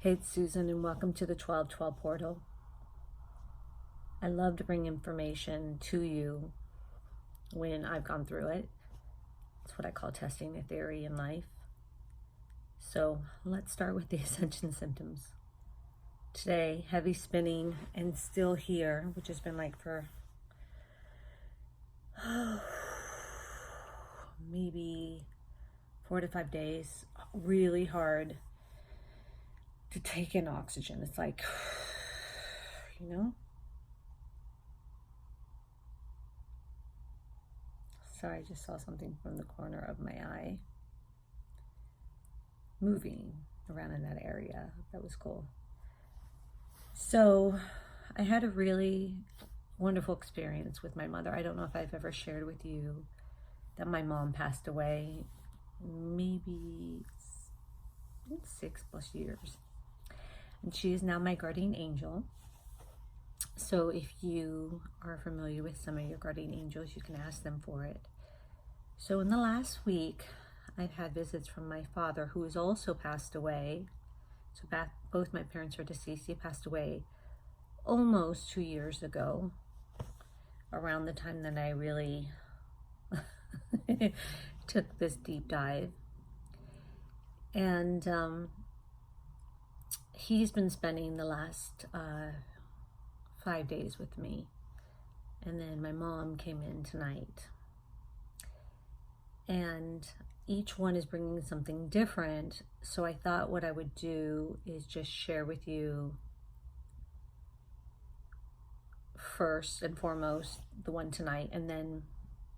Hey, it's Susan, and welcome to the 1212 portal. I love to bring information to you when I've gone through it. It's what I call testing a theory in life. So let's start with the ascension symptoms. Today, heavy spinning and still here, which has been like for maybe 4 to 5 days. Really hard to take in oxygen. It's like, Sorry, I just saw something from the corner of my eye moving around in that area. That was cool. So I had a really wonderful experience with my mother. I don't know if I've ever shared with you that my mom passed away maybe 6+ years. And she is now my guardian angel. So if you are familiar with some of your guardian angels, you can ask them for it. So in the last week, I've had visits from my father, who has also passed away. So both my parents are deceased. He passed away almost 2 years ago, around the time that I really took this deep dive. And he's been spending the last 5 days with me. And then my mom came in tonight. And each one is bringing something different. So I thought what I would do is just share with you first and foremost the one tonight, and then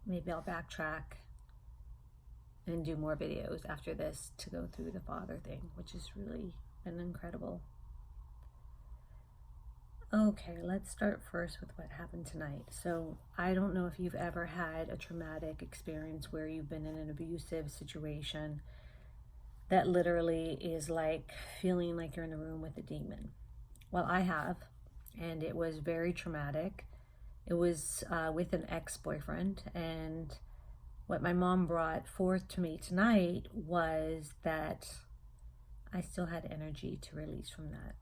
maybe I'll backtrack and do more videos after this to go through the father thing, which has really been incredible. Okay, let's start first with what happened tonight. So I don't know if you've ever had a traumatic experience where you've been in an abusive situation that literally is like feeling like you're in a room with a demon. Well, I have, and it was very traumatic. It was with an ex-boyfriend, and what my mom brought forth to me tonight was that I still had energy to release from that.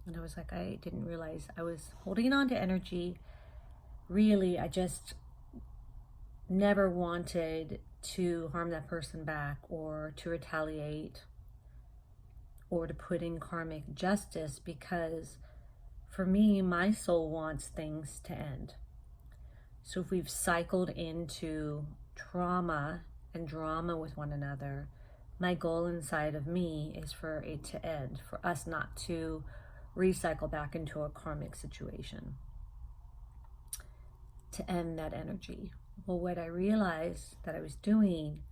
And I was like, I didn't realize I was holding on to energy. Really, I just never wanted to harm that person back or to retaliate or to put in karmic justice, because for me, my soul wants things to end. So if we've cycled into trauma and drama with one another, my goal inside of me is for it to end, for us not to recycle back into a karmic situation, to end that energy. Well, what I realized that I was doing,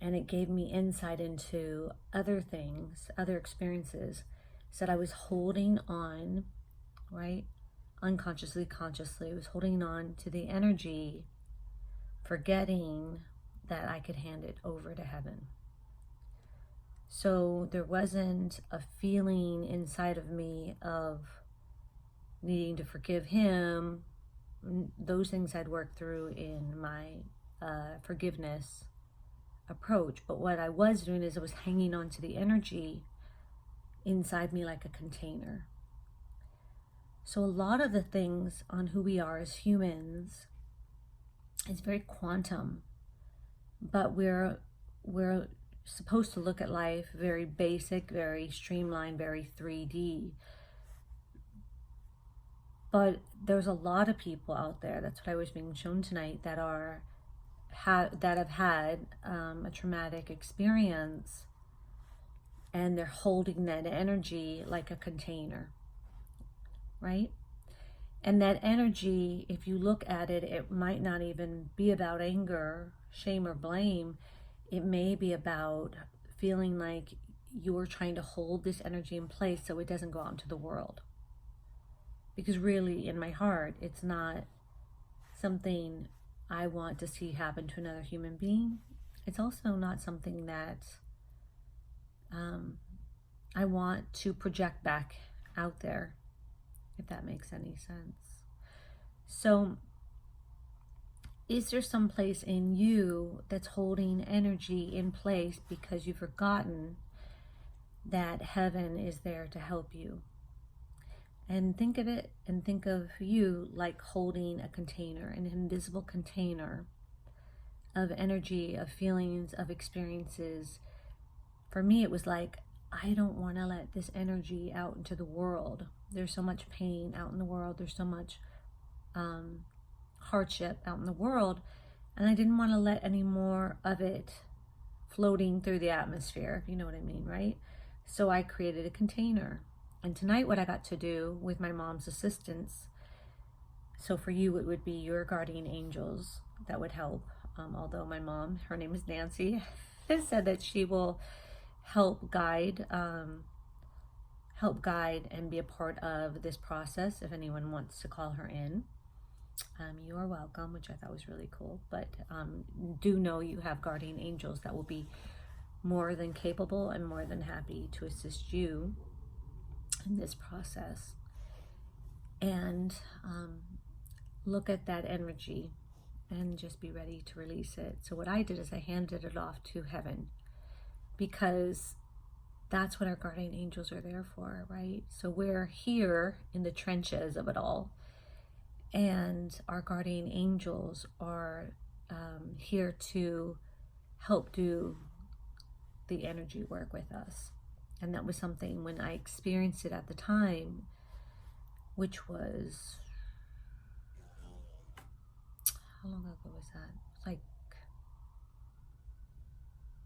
and it gave me insight into other things, other experiences, is that I was holding on, right? Unconsciously, consciously, I was holding on to the energy, forgetting that I could hand it over to heaven. So there wasn't a feeling inside of me of needing to forgive him. Those things I'd worked through in my forgiveness approach. But what I was doing is I was hanging on to the energy inside me like a container. So a lot of the things on who we are as humans is very quantum, but we're supposed to look at life very basic, very streamlined, very 3D. But there's a lot of people out there, that's what I was being shown tonight, that have had a traumatic experience, and they're holding that energy like a container, right? And that energy, if you look at it, it might not even be about anger, shame, or blame. It may be about feeling like you're trying to hold this energy in place so it doesn't go out into the world. Because really, in my heart, it's not something I want to see happen to another human being. It's also not something that I want to project back out there, if that makes any sense. So is there some place in you that's holding energy in place because you've forgotten that heaven is there to help you. And think of it and think of you like holding a container, an invisible container of energy, of feelings, of experiences. For me, it was like, I don't want to let this energy out into the world. There's so much pain out in the world. There's so much hardship out in the world. And I didn't want to let any more of it floating through the atmosphere, if you know what I mean, right? So I created a container. And tonight what I got to do with my mom's assistance, so for you it would be your guardian angels that would help. Although my mom, her name is Nancy, has said that she will help guide and be a part of this process if anyone wants to call her in. You are welcome, which I thought was really cool. But do know you have guardian angels that will be more than capable and more than happy to assist you in this process. And look at that energy and just be ready to release it. So what I did is I handed it off to heaven, because that's what our guardian angels are there for, right? So we're here in the trenches of it all, and our guardian angels are here to help do the energy work with us. And that was something, when I experienced it at the time, which was, how long ago was that? It was like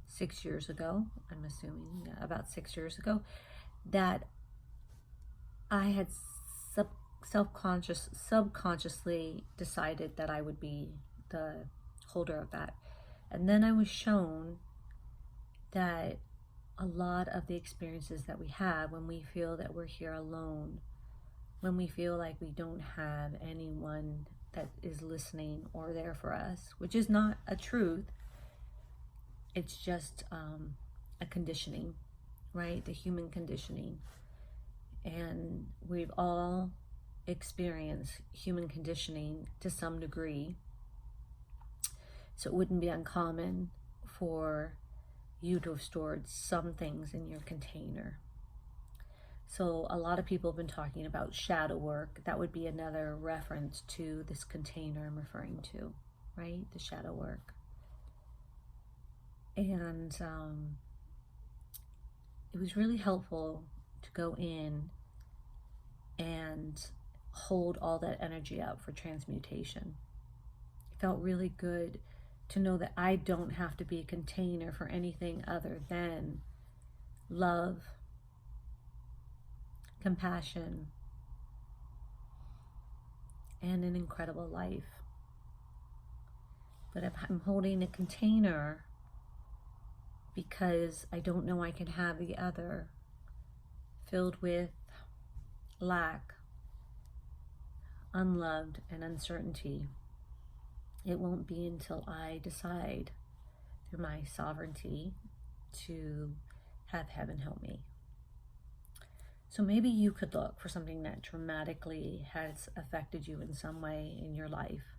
6 years ago, I'm assuming, about 6 years ago, that I had subconsciously decided that I would be the holder of that. And then I was shown that a lot of the experiences that we have when we feel that we're here alone, when we feel like we don't have anyone that is listening or there for us, which is not a truth, it's just a conditioning, right? The human conditioning. And we've all experienced human conditioning to some degree. So it wouldn't be uncommon for you to have stored some things in your container. So a lot of people have been talking about shadow work. That would be another reference to this container I'm referring to, right? The shadow work. And it was really helpful to go in and hold all that energy up for transmutation. It felt really good to know that I don't have to be a container for anything other than love, compassion, and an incredible life. But if I'm holding a container because I don't know I can have the other, filled with lack, unloved, and uncertainty, it won't be until I decide through my sovereignty to have heaven help me. So maybe you could look for something that dramatically has affected you in some way in your life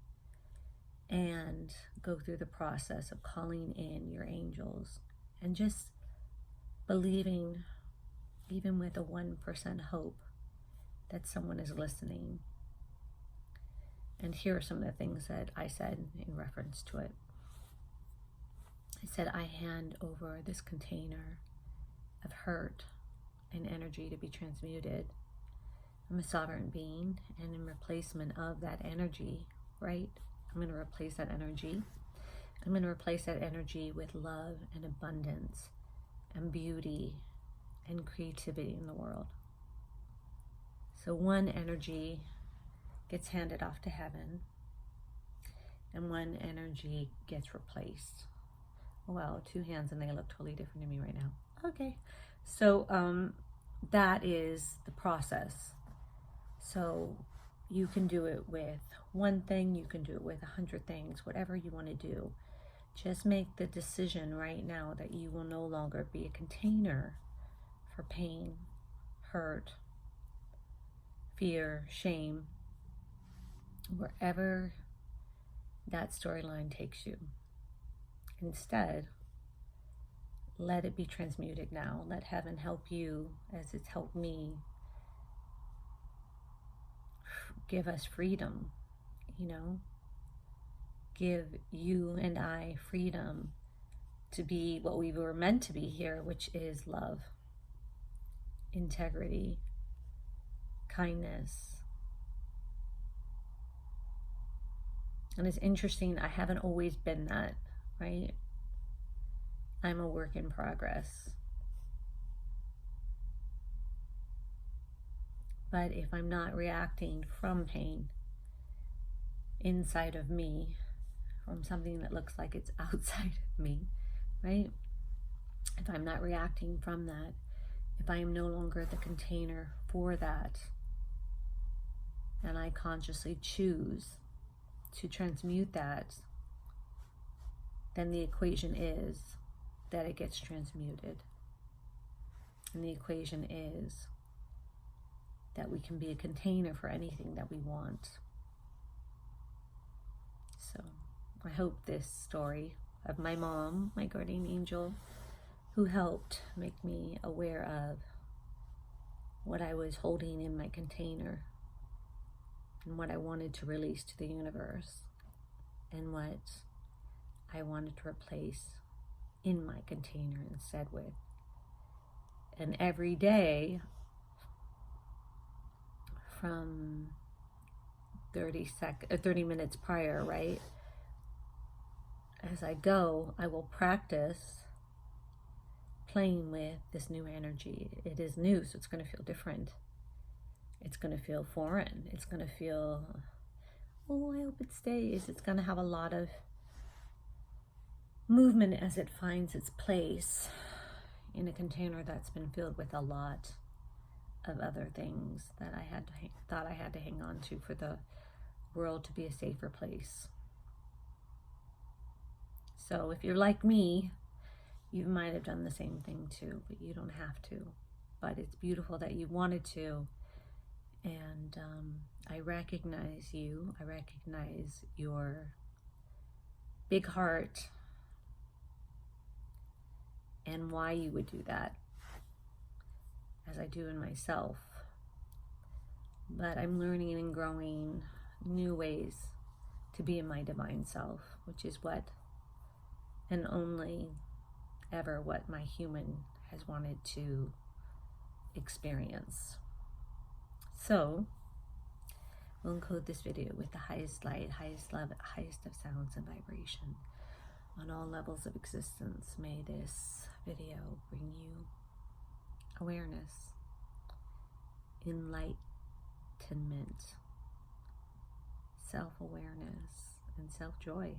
and go through the process of calling in your angels and just believing, even with a 1% hope, that someone is listening. And here are some of the things that I said in reference to it. I said, I hand over this container of hurt and energy to be transmuted. I'm a sovereign being, and in replacement of that energy, right? I'm going to replace that energy. I'm going to replace that energy with love and abundance and beauty and creativity in the world. So one energy gets handed off to heaven, and one energy gets replaced. Well, two hands and they look totally different to me right now. Okay, so that is the process. So you can do it with one thing, you can do it with 100 things, whatever you want to do. Just make the decision right now that you will no longer be a container for pain, hurt, fear, shame, wherever that storyline takes you. Instead, let it be transmuted now. Let heaven help you as it's helped me. Give us freedom, give you and I freedom to be what we were meant to be here, which is love, integrity, kindness. And it's interesting, I haven't always been that, right? I'm a work in progress. But if I'm not reacting from pain inside of me, from something that looks like it's outside of me, right? If I'm not reacting from that, if I am no longer the container for that, and I consciously choose to transmute that, then the equation is that it gets transmuted. And the equation is that we can be a container for anything that we want. So I hope this story of my mom, my guardian angel, who helped make me aware of what I was holding in my container and what I wanted to release to the universe and what I wanted to replace in my container instead with. And every day from 30 minutes prior, right? As I go, I will practice playing with this new energy. It is new, so it's going to feel different. It's going to feel foreign. It's going to feel, oh, I hope it stays. It's going to have a lot of movement as it finds its place in a container that's been filled with a lot of other things that I thought I had to hang on to for the world to be a safer place. So if you're like me, you might have done the same thing too, but you don't have to. But it's beautiful that you wanted to. And I recognize you. I recognize your big heart and why you would do that, as I do in myself. But I'm learning and growing new ways to be in my divine self, which is what and only ever what my human has wanted to experience. So we'll encode this video with the highest light, highest love, highest of sounds and vibration on all levels of existence. May this video bring you awareness, enlightenment, self-awareness, and self-joy.